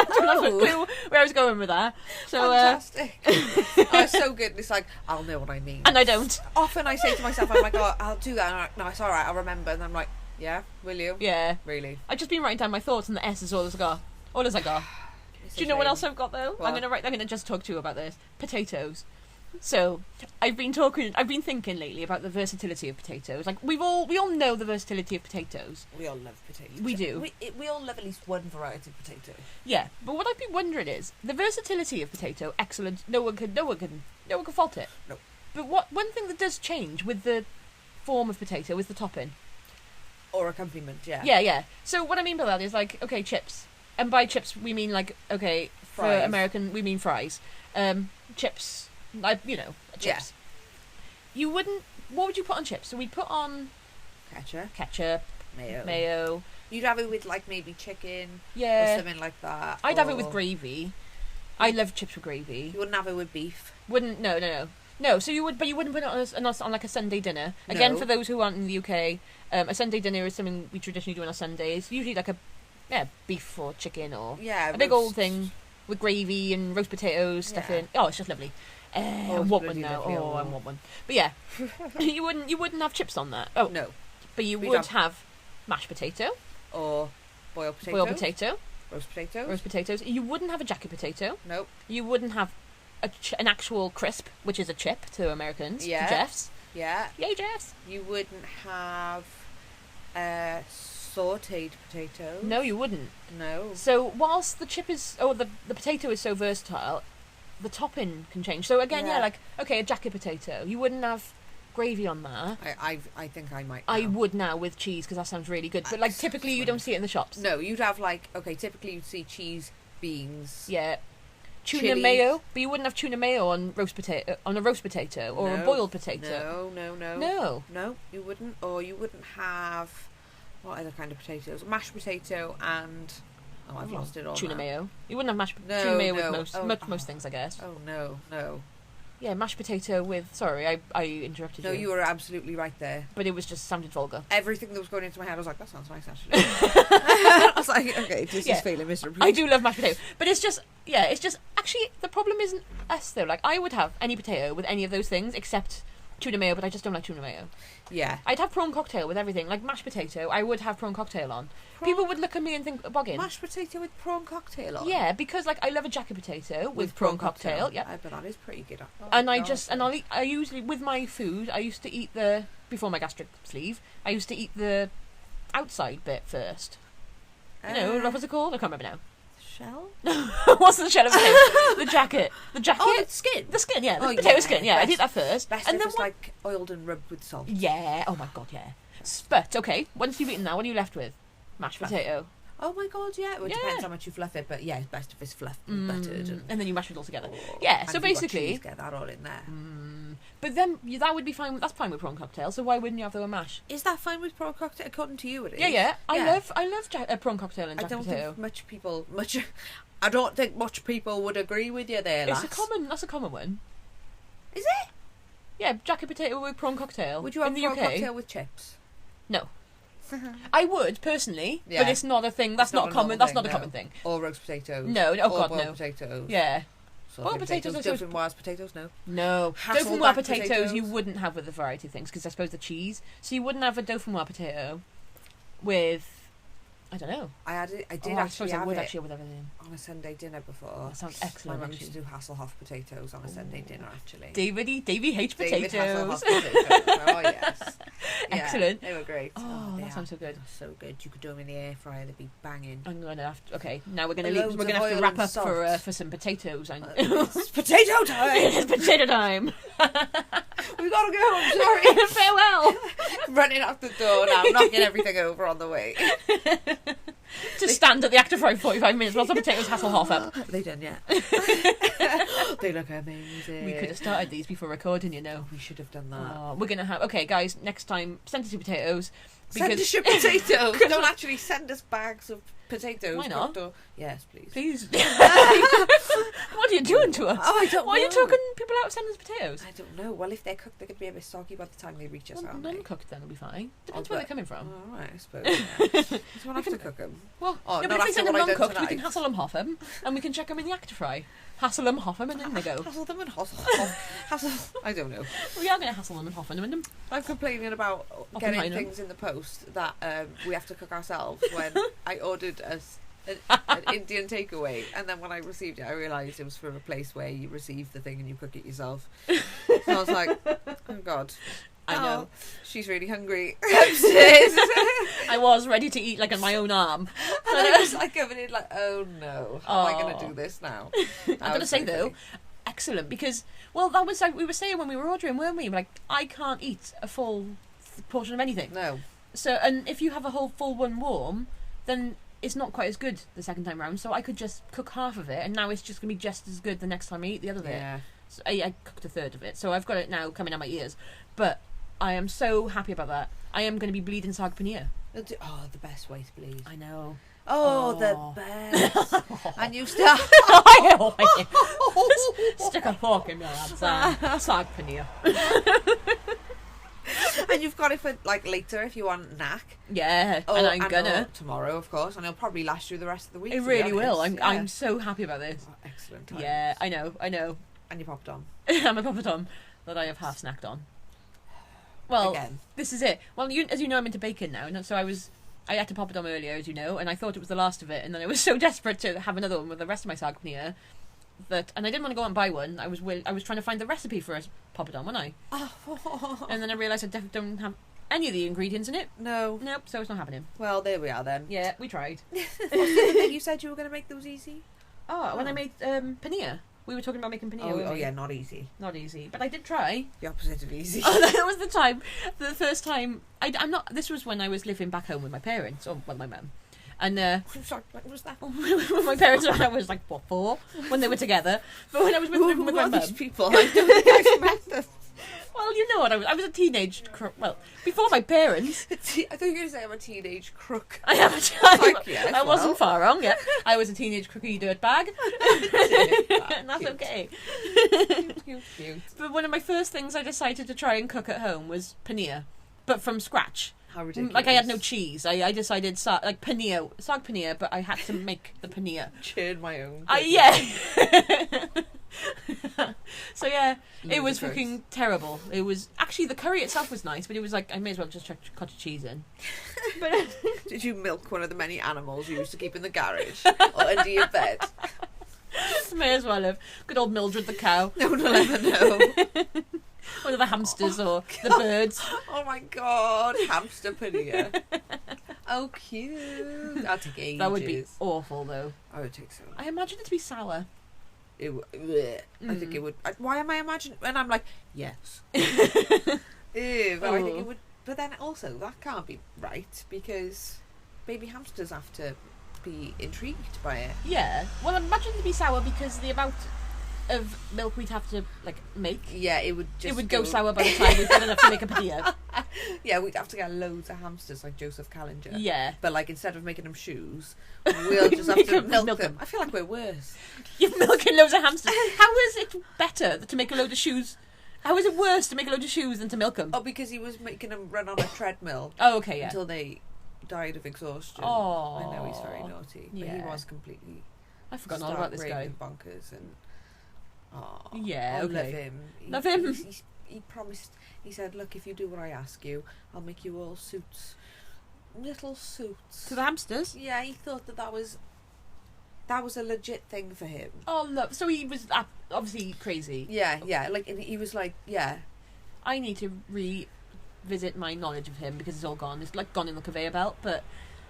don't have a clue where I was going with that. So, fantastic. It's so good. It's like, I'll know what I mean. And I don't. Often I say to myself, I'm like, oh, I'll do that. And I'm like, no, it's all right, I'll remember. And I'm like, Yeah, will you? Yeah. Really? I've just been writing down my thoughts, and the S is all I got. All as I got. Do you know what else I've got though? What? I'm gonna just talk to you about this. Potatoes. So I've been thinking lately about the versatility of potatoes. Like we all know the versatility of potatoes. We all love potatoes. We do. We all love at least one variety of potato. Yeah, but what I've been wondering is the versatility of potato. Excellent. No one can fault it. No. But one thing that does change with the form of potato is the topping. Or accompaniment, yeah. Yeah. So what I mean by that is like, okay, chips. And by chips we mean like, okay, for Fries. American we mean fries. Chips, like, chips. Yeah. You wouldn't, what would you put on chips? So we'd put on ketchup, mayo. You'd have it with like maybe chicken Yeah. or something like that. I'd have it with gravy. I love chips with gravy. You wouldn't have it with beef. No, so you wouldn't put it on like a Sunday dinner. Again, No. for those who aren't in the UK, a Sunday dinner is something we traditionally do on a Sunday. It's usually like beef or chicken or a big old thing with gravy and roast potatoes, stuff in. Oh, it's just lovely. I want one now. Lovely. I want one. But yeah, you wouldn't have chips on that. Oh No. but you would have mashed potato Or boiled potato. boiled potato, Roast potatoes. You wouldn't have a jacket potato. Nope. You wouldn't have an actual crisp, which is a chip to Americans, Yeah. to Jeffs. Yeah. Yay, Jeffs! You wouldn't have sautéed potato. No, you wouldn't. No. So whilst the chip is, the potato is so versatile, the topping can change. So again, Yeah. like, okay, a jacket potato. You wouldn't have gravy on that. I think I might. I now. would now with cheese because that sounds really good. But like typically you don't see it in the shops. No, you'd have like typically you'd see cheese, beans. Yeah. Tuna Chili. mayo, but you wouldn't have tuna mayo on a roast potato or a No. boiled potato. No, you wouldn't. Or you wouldn't have what other kind of potatoes? Mashed potato and I've lost it all. Tuna now. mayo. You wouldn't have No, tuna mayo no. with most things, I guess. Oh no. Yeah, mashed potato with. Sorry, I interrupted No, you. you were absolutely right there. But it was just sounded vulgar. Everything that was going into my head, I was like, that sounds nice actually. I was like, okay, this Yeah. is feeling miserable. I do love mashed potato, but it's just actually the problem isn't us though. Like I would have any potato with any of those things except tuna mayo, but I just don't like tuna mayo. Yeah. I'd have prawn cocktail with everything, like mashed potato. I would have prawn cocktail on. People would look at me and think boggin. Mashed potato with prawn cocktail on. Yeah, because like I love a jacket potato with prawn cocktail. Yeah, I bet that is pretty good. Oh, and God. I usually with my food I used to eat before my gastric sleeve. I used to eat the outside bit first. You know what was it called? I can't remember now. Shell? What's the shell of potato? The jacket. The jacket. Oh, the skin. The skin. Yeah, the Oh, potato yeah, skin. Yeah, I did that first. Best and if then it's like oiled and rubbed with salt. Yeah. Oh my god. Yeah. But okay, once you've eaten that, what are you left with? Mashed potato. Oh my god, yeah. Well, it Yeah. depends how much you fluff it, but yeah, it's best if it's fluffed and buttered. And then you mash it all together. Oh, Yeah. and So if you've got basically, cheese, get that all in there. but then that would be fine. That's fine with prawn cocktail. So why wouldn't you have the mash? Is that fine with prawn cocktail? According to you, it is. Yeah. I love prawn cocktail and I jack don't potato. think I don't think much people would agree with you there, lass. That's a common one. Is it? Yeah, jacket potato with prawn cocktail. Would you have in the prawn UK? cocktail with chips? No. I would personally, Yeah. but it's not a thing. That's not common. That's not a common thing. Or roast potatoes. No. Oh or god, boiled no. potatoes. Yeah. Sautéed Boiled potatoes are so- Dauphinoise potatoes. No. No. Hasselback Dauphinoise potatoes potatoes. you wouldn't have with a variety of things because I suppose the cheese. So you wouldn't have a Dauphinoise potato with. I don't know. I did I actually suppose I have would it actually with everything. on a Sunday dinner before. That sounds My excellent. mum Actually. used to do Hasselhoff potatoes on a Sunday dinner, actually. Davey hates David potatoes. Hasselhoff potatoes. Oh, yes. Yeah, Excellent. They were great. Oh, they that sounds so good. are so good. You could do them in the air fryer, they'd be banging. I'm gonna have to. Okay, now we're gonna Loads we're of gonna have to oil wrap and up salt. for some potatoes. It's potato time! It's potato time. We gotta go, I'm sorry. Farewell. Running out the door now, knocking everything over on the way. Just stand at the actor for 45 minutes while the potatoes Hasselhoff up. Are they done yet? They look amazing. We could have started these before recording, you know. We should have done that. Oh, we're gonna have. Okay, guys, next time send us your potatoes. Send us your potatoes. Don't actually send us bags of potatoes. Why not? Yes, please. Please. What are you doing to us? Oh, I don't know. Why are you talking people out sending us potatoes? I don't know. Well, if they're cooked, they could be a bit soggy by the time they reach us, Well, aren't they? non-cooked then will be fine. Depends where they're coming from. Oh, right, I suppose. Yeah. So we'll have to cook them. Well, Oh, no, not but if we after send them what I done non-cooked, we tonight. can hassle them, hoff them, and we can check them in the actor fry. Hassle them, hoff them, and in they go. Hassle them and hassle. I don't know. We are going to hassle them and hoff them in them. I'm complaining about getting Oppenheimer. things in the post that we have to cook ourselves when I ordered an Indian takeaway, and then when I received it I realised it was from a place where you receive the thing and you cook it yourself. So I was like, oh god, I know. She's really hungry upstairs. I was ready to eat like on my own arm. And I was like coming in like, oh no, how am I going to do this now? I've got to say though, excellent, because well, that was like we were saying when we were ordering, weren't we? Like, I can't eat a full portion of anything. No. So, and if you have a whole full one warm, then it's not quite as good the second time round. So I could just cook half of it, and now it's just going to be just as good the next time I eat the other bit. Yeah. So I cooked a third of it, so I've got it now coming out my ears. But I am so happy about that. I am going to be bleeding sag paneer. Oh, the best way to bleed. I know. Oh, the best. And you still stick a fork in your hand. Sag paneer. And you've got it for like later if you want knack. Yeah, and I'm gonna tomorrow, of course, and it'll probably last you the rest of the week. It really will. I'm so happy about this. Oh, excellent times. Yeah, I know. And you popped on. I'm a poppadom that I have half snacked on. Well, again, this is it. Well, as you know, I'm into bacon now, and so I had to poppadom earlier, as you know, and I thought it was the last of it, and then I was so desperate to have another one with the rest of my sag paneer and I didn't want to go out and buy one. I was trying to find the recipe for a poppadom, wasn't I? Oh. And then I realised I don't have any of the ingredients in it. No. Nope, so it's not happening. Well, there we are then. Yeah, we tried. You said you were going to make those easy? Oh, when I made paneer. We were talking about making paneer. Oh yeah, not easy. Not easy. But I did try. The opposite of easy. That was the first time. I'm not. This was when I was living back home with my parents, or well, my mum. And I'm sorry, what was that? my parents, I was like, what, 4? When they were together. But when I was with my mum. These people? I don't think I've met them. Well, you know what, I was a teenage crook. Well, before my parents. I thought you were going to say I'm a teenage crook. I am a child. Yes, I wasn't far wrong, yeah. I was a teenage crooky dirtbag. And that's okay. Cute. But one of my first things I decided to try and cook at home was paneer, but from scratch. How ridiculous. Like, I had no cheese. I decided, sag paneer, but I had to make the paneer. Churn my own. Yeah. So, yeah, Ludicrous. it was fucking terrible. It was... Actually, the curry itself was nice, but it was like, I may as well just chuck cottage cheese in. But did you milk one of the many animals you used to keep in the garage? Or under your bed? May as well have. Good old Mildred the cow. No one will ever know. One of the hamsters or the birds. Oh my god, hamster paneer. Oh, cute. That'd take ages. That would be awful, though. I would take so long. I imagine it to be sour. I think it would. Why am I imagining? And I'm like, yes. Ew, but I think it would. But then also, that can't be right, because baby hamsters have to be intrigued by it. Yeah. Well, imagine it to be sour because the amount of milk we'd have to make. Yeah, it would go sour by the time we've got enough to make a paneer. Yeah, we'd have to get loads of hamsters like Joseph Callinger. Yeah. But like, instead of making them shoes, we'll just have to milk them. I feel like we're worse. You're milking loads of hamsters. How is it better to make a load of shoes? How is it worse to make a load of shoes than to milk them? Oh, because he was making them run on a treadmill. Oh, okay, yeah. Until they died of exhaustion. Oh. I know he's very naughty, but he was completely. I've forgotten all about this guy. Bonkers and. Oh, yeah, I okay. love him. Love him. He promised. He said, "Look, if you do what I ask you, I'll make you all suits, little suits." To the hamsters? Yeah, he thought that was a legit thing for him. Oh, look. So he was obviously crazy. Yeah. Like, and he was like, yeah. I need to revisit my knowledge of him because it's all gone. It's like gone in the conveyor belt, but.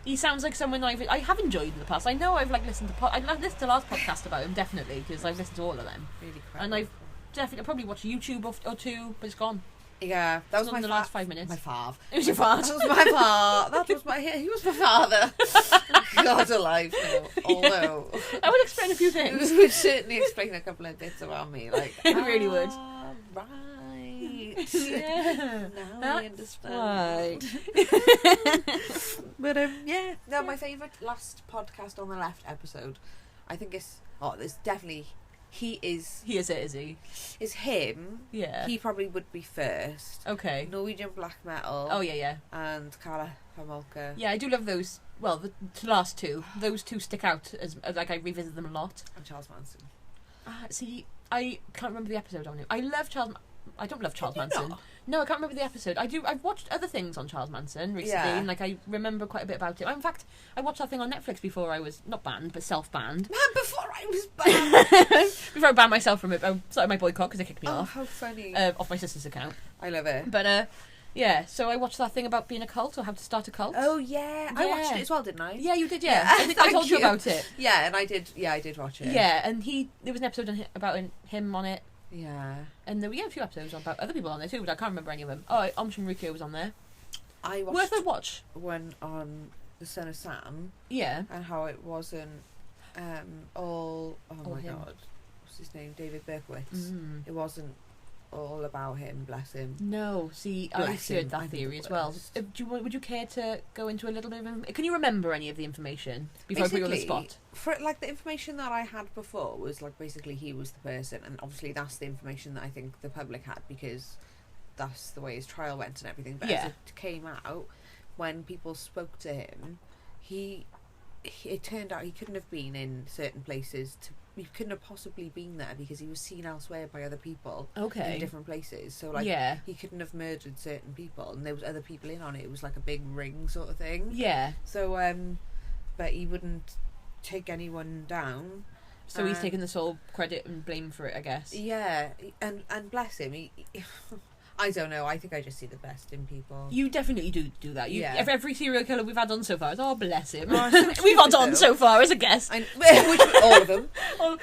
He sounds like someone I have enjoyed in the past. I know I've listened to I've listened to last podcast about him, definitely, because I've listened to all of them. Really crap. And I've definitely probably watched YouTube or two, but it's gone. Yeah, that was my the last 5 minutes. My father. It was your father. That was my father. He was my father. God alive, no. Although I would explain a few things. It would certainly explain a couple of bits about me. Like, it really would. Right. Yeah. Now we understand. But yeah. No, my favourite last podcast on the left episode, I think there's definitely he is it, is he? Is him. Yeah. He probably would be first. Okay. Norwegian black metal. Oh yeah. And Carla Hamolka. Yeah, I do love those. Well, the last two. Those two stick out as like I revisit them a lot. And Charles Manson. See, I can't remember the episode on it. I love Charles. I don't love Charles Did you Manson. not? No, I can't remember the episode. I've watched other things on Charles Manson recently, and like I remember quite a bit about it. In fact, I watched that thing on Netflix before I was not banned, but self-banned. Before I was banned. Before I banned myself from it, I started my boycott because they kicked me off. Oh, how funny! Off my sister's account. I love it. But yeah. So I watched that thing about being a cult or how to start a cult. Oh yeah, I watched it as well, didn't I? Yeah, you did. Yeah, I think I told you about it. Yeah, and I did. Yeah, I did watch it. Yeah, and there was an episode about him on it. Yeah. And there were a few episodes about other people on there too, but I can't remember any of them. Oh, Rikyo was on there. I watched worth a watch. One on The Son of Sam. Yeah. And how it wasn't all... Oh my him. God. What's his name? David Berkowitz. Mm. It wasn't all about him, bless him. No, see, Bless I heard him. that theory as well. Would you care to go into a little bit of... Can you remember any of the information before Basically, I put you on the spot? For, like, the information that I had before was, like, basically he was the person, and obviously that's the information that I think the public had, because that's the way his trial went and everything. But as it came out, when people spoke to him, it turned out he couldn't have been in certain places he couldn't have possibly been there because he was seen elsewhere by other people in different places. So, like, he couldn't have murdered certain people, and there was other people in on it. It was like a big ring sort of thing. Yeah. So, but he wouldn't take anyone down. So he's taken the sole credit and blame for it, I guess. Yeah, and bless him. He I don't know. I think I just see the best in people. You definitely do that. Every serial killer we've had on so far is, oh, bless him. Oh, we've had on so far as a guest. All of them.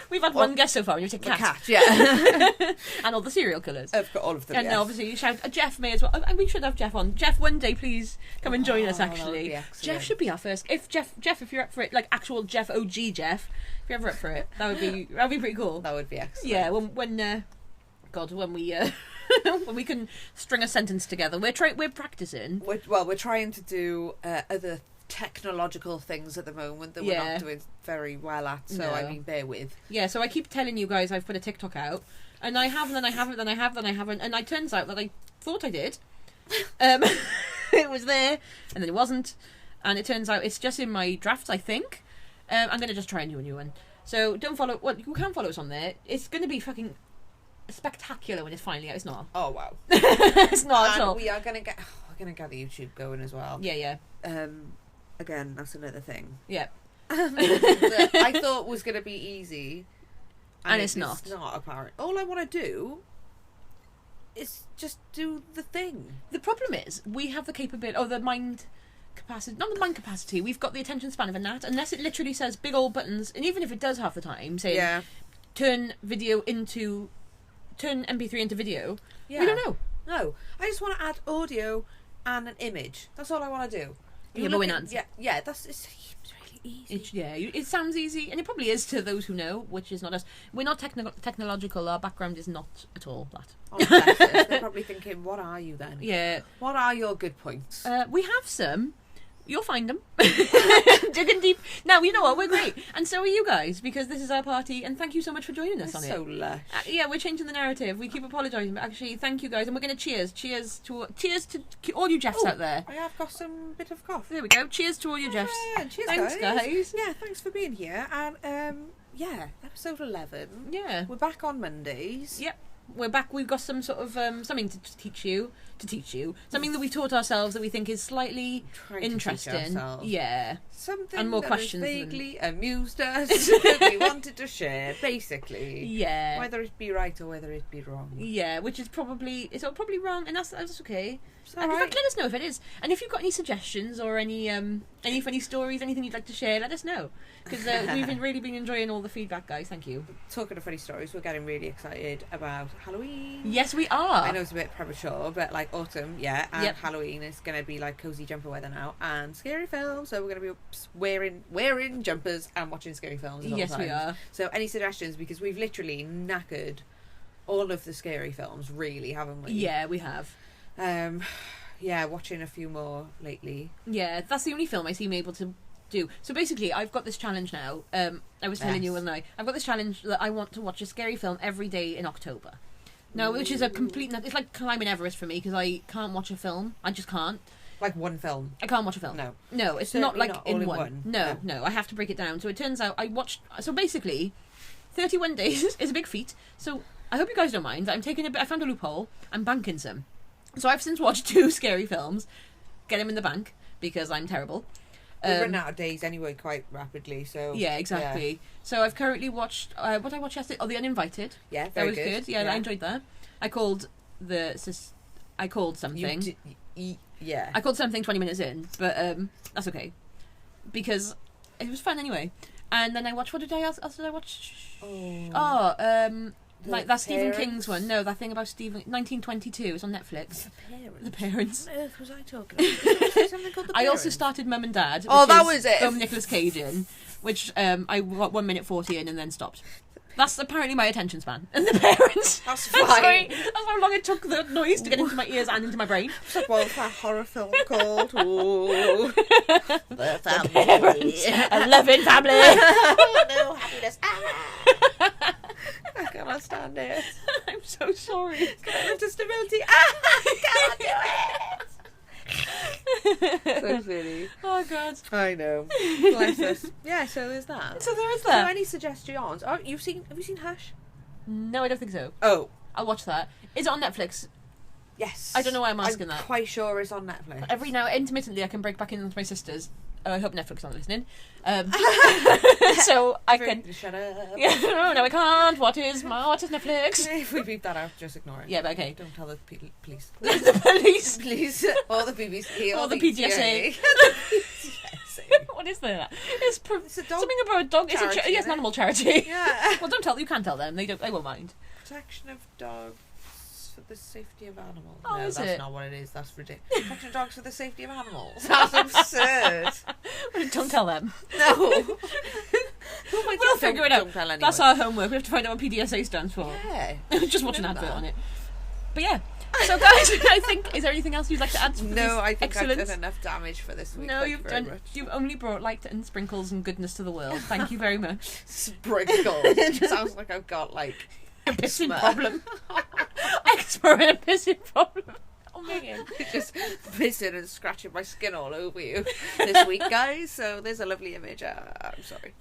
We've had one guest so far, and you take Cat. Cat, yeah. And all the serial killers. I've got all of them, and obviously you shout, Jeff may as well. And we should have Jeff on. Jeff, one day, please come and join us, actually. Jeff should be our first. If Jeff, if you're up for it, like actual Jeff, OG Jeff, if you're ever up for it, that'd be pretty cool. That would be excellent. Yeah, when we when we can string a sentence together. We're practicing. We're trying to do other technological things at the moment that we're not doing very well at. So I mean, bear with. Yeah. So I keep telling you guys I've put a TikTok out, and I have, and then I haven't, then I have, then I haven't, and it turns out that I thought I did. It was there, and then it wasn't, and it turns out it's just in my drafts. I think. I'm gonna just try and do a new one. So don't follow. Well, you can follow us on there. It's gonna be fucking spectacular when it's finally out. It's not. Oh wow. It's not at all. We are gonna get the YouTube going as well. Yeah. Again, that's another thing. Yeah. That I thought was gonna be easy, and it's not. It's not apparent. All I want to do is just do the thing. The problem is we have the capability, or the mind capacity. Not the mind capacity. We've got the attention span of a gnat. Unless it literally says big old buttons, and even if it does half the time, saying turn MP3 into video. Yeah. We don't know. No. I just want to add audio and an image. That's all I want to do. But we're not. Yeah, it's really easy. It sounds easy, and it probably is to those who know, which is not us. We're not technological. Our background is not at all that. Oh, they're probably thinking, what are you then? Yeah. What are your good points? We have some. You'll find them. Digging deep. Now, you know what? We're great. And so are you guys, because this is our party, and thank you so much for joining us on it. So lush. Yeah, we're changing the narrative. We keep apologising, but actually, thank you guys. And we're going to cheers. Cheers to all you Jeffs out there. I have got some bit of cough. There we go. Cheers to all you Jeffs. Yeah, cheers, thanks, guys. Yeah, thanks for being here. And, episode 11. Yeah. We're back on Mondays. Yep. We're back. We've got some sort of something to teach you. Something that we've taught ourselves that we think is slightly interesting. Yeah. Something and more that questions has vaguely amused us. We wanted to share, basically. Yeah. Whether it be right or whether it be wrong. Yeah, which is probably probably wrong, and that's okay. In fact, let us know if it is. And if you've got any suggestions or any funny stories, anything you'd like to share, let us know. Because we've really been enjoying all the feedback, guys. Thank you. Talking of funny stories, we're getting really excited about Halloween. Yes, we are. I know it's a bit premature, but like autumn, and Halloween is going to be like cozy jumper weather now, and scary films. So we're going to be wearing jumpers and watching scary films. Yes, we are. So any suggestions? Because we've literally knackered all of the scary films, really, haven't we? Yeah, we have. Yeah, watching a few more lately. Yeah, that's the only film I seem able to do. So basically, I've got this challenge now. I was telling you, wasn't I? I've got this challenge that I want to watch a scary film every day in October. Now, which is a complete... It's like climbing Everest for me, because I can't watch a film. I just can't. Like one film? I can't watch a film. No. No, it's Certainly not like not in all one. No, I have to break it down. So it turns out I watched... So basically, 31 days is a big feat. So I hope you guys don't mind. I'm taking a bit... I found a loophole. I'm banking some. So I've since watched 2 scary films. Get them in the bank, because I'm terrible. We run out of days anyway quite rapidly, so... Yeah, exactly. Yeah. So I've currently watched... what did I watch yesterday? Oh, The Uninvited. Yeah, very good. That was good. Yeah, I enjoyed that. I called something. Yeah. I called something 20 minutes in, but that's okay. Because it was fun anyway. And then I watched... What else did I watch? Like that Stephen King's one. No, that thing about 1922. It's on Netflix. The Parents. What on earth was I talking about? Something called The Parents. I also started Mum and Dad. Oh, that was it. Nicolas Cage in, which I got 1 minute 40 in and then stopped. That's apparently my attention span. And The Parents. That's fine. That's how long it took the noise to get into my ears and into my brain. What was that horror film called? Ooh. The Family. Parents. A loving family. Oh, no happiness. I cannot stand it. I'm so sorry. It's a stability. I cannot do it. So silly. Oh God. I know. Bless us. Yeah, so there's that. So there is that. So any suggestions? Oh, have you seen Hush? No, I don't think so. Oh. I'll watch that. Is it on Netflix? Yes. I don't know why I'm asking that. I'm quite sure it's on Netflix. Every now, intermittently, I can break back into my sister's. I hope Netflix aren't listening. So I can... Shut up. Yeah, no, I can't. What is Netflix? If we beep that out, just ignore it. Yeah, but okay. Don't tell the police. The police. Please. Or the BBC. Or the PTSA. What is that? It's a dog something about a dog. Charity, It's an animal charity. Yeah. Well, you can't tell them. They won't mind. Protection of dogs for the safety of animals. Oh, no, is that's it? not what it is. That's ridiculous. Protection of dogs for the safety of animals. That's absurd. Don't tell them. No. We'll figure it out. Anyway. That's our homework. We have to find out what PDSA stands for. Yeah. Just watch an advert on it. But yeah. So guys, I think, is there anything else you'd like to add to this? No, I think excellence? I've done enough damage for this week. No, Much. You've only brought light and sprinkles and goodness to the world. Thank you very much. Sprinkles. It sounds like I've got like a pissing problem. Eczema and a pissing problem. Oh man. Just pissing and scratching my skin all over you this week, guys. So there's a lovely image. I'm sorry.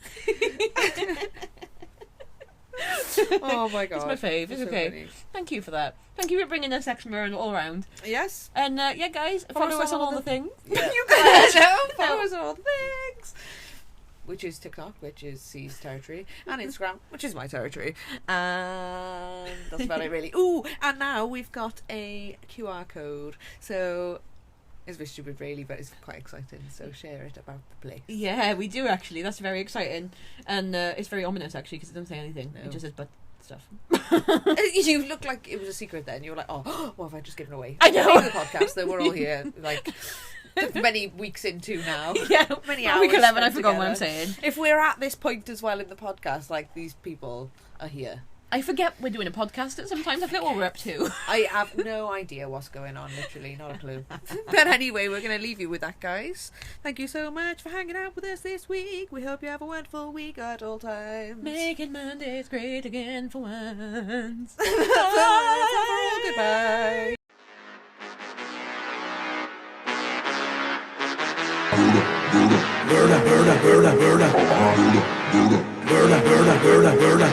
Oh my god, it's my fave. It's okay. Funny. Thank you for that. Thank you for bringing us eczema all around. Yes. And yeah, guys, follow us on all the things. Yeah. You guys follow us on all the things. Which is TikTok, which is C's territory, and Instagram, which is my territory. And that's about it, really. Ooh, and now we've got a QR code. So it's very stupid, really, but it's quite exciting. So share it about the place. Yeah, we do actually. That's very exciting, and it's very ominous actually because it doesn't say anything. No. It just says ButtStuff. You look like it was a secret. Then you were like, "Oh, what have I just given away?" I know. The podcast that we're all here, like many weeks into now. Yeah, many hours. Week 11. I forgot together. what I'm saying. If we're at this point as well in the podcast, like these people are here. I forget we're doing a podcast at sometimes. I forget what we're up to. I have no idea what's going on, literally, not a clue. But anyway, we're going to leave you with that, guys. Thank you so much for hanging out with us this week. We hope you have a wonderful week at all times. Making Mondays great again for once. Bye. Goodbye. Berta, Berta, Berta, Berta. Berta, Berta, Berta, Berta.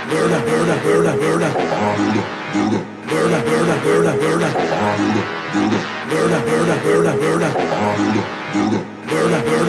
Berta, Berta, Berta, Berta. Berta, Berta, Berta, Berta. Berta, Berta, Berta, Berta. Berta, Berta.